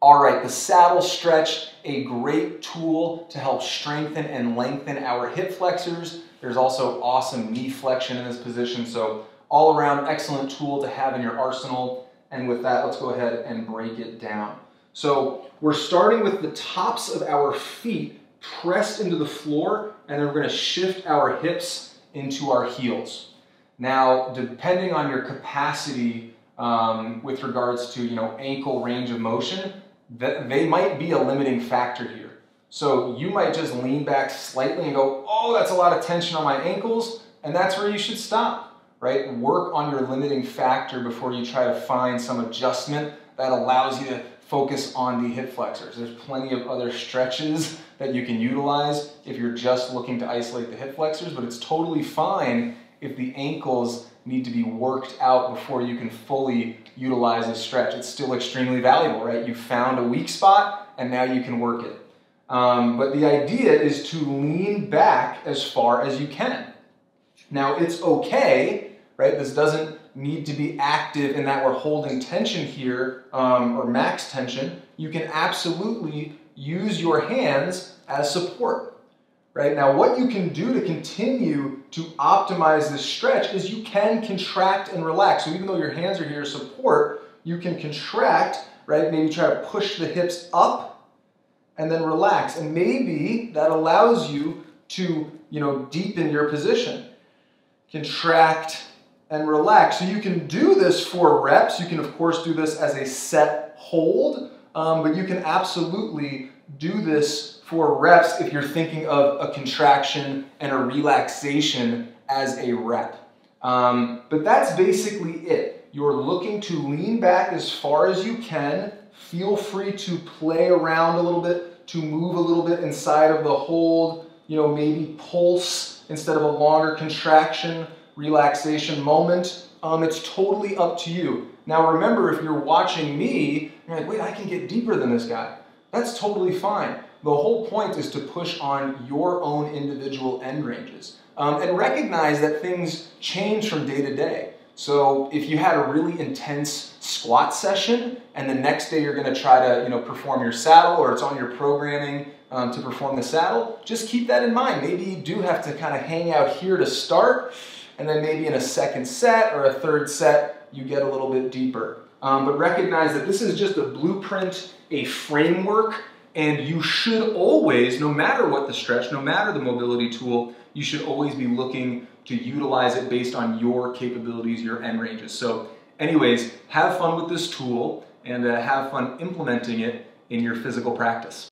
All right, the saddle stretch, a great tool to help strengthen and lengthen our hip flexors. There's also awesome knee flexion in this position, so all around excellent tool to have in your arsenal. And with that, let's go ahead and break it down. So we're starting with the tops of our feet pressed into the floor, and then we're going to shift our hips into our heels. Now, depending on your capacity with regards to ankle range of motion, they might be a limiting factor here. So you might just lean back slightly and go, oh, that's a lot of tension on my ankles, and that's where you should stop, right? Work on your limiting factor before you try to find some adjustment that allows you to focus on the hip flexors. There's plenty of other stretches that you can utilize if you're just looking to isolate the hip flexors, but it's totally fine if the ankles need to be worked out before you can fully utilize a stretch. It's still extremely valuable, right? You found a weak spot and now you can work it. But the idea is to lean back as far as you can. Now it's okay, right? This doesn't need to be active in that we're holding tension here or max tension. You can absolutely use your hands as support. Right? Now what you can do to continue to optimize this stretch is you can contract and relax. So even though your hands are here to support, you can contract, right? Maybe try to push the hips up and then relax. And maybe that allows you to, deepen your position. Contract and relax. So you can do this for reps. You can of course do this as a set hold, but you can absolutely do this for reps if you're thinking of a contraction and a relaxation as a rep. But that's basically it. You're looking to lean back as far as you can. Feel free to play around a little bit, to move a little bit inside of the hold, maybe pulse instead of a longer contraction, relaxation moment. It's totally up to you. Now remember, if you're watching me, you're like, wait, I can get deeper than this guy. That's totally fine. The whole point is to push on your own individual end ranges and recognize that things change from day to day. So if you had a really intense squat session and the next day you're going to try to perform your saddle, or it's on your programming to perform the saddle, just keep that in mind. Maybe you do have to kind of hang out here to start, and then maybe in a second set or a third set you get a little bit deeper. But recognize that this is just a blueprint, a framework, and you should always, no matter what the stretch, no matter the mobility tool, you should always be looking to utilize it based on your capabilities, your end ranges. So anyways, have fun with this tool and have fun implementing it in your physical practice.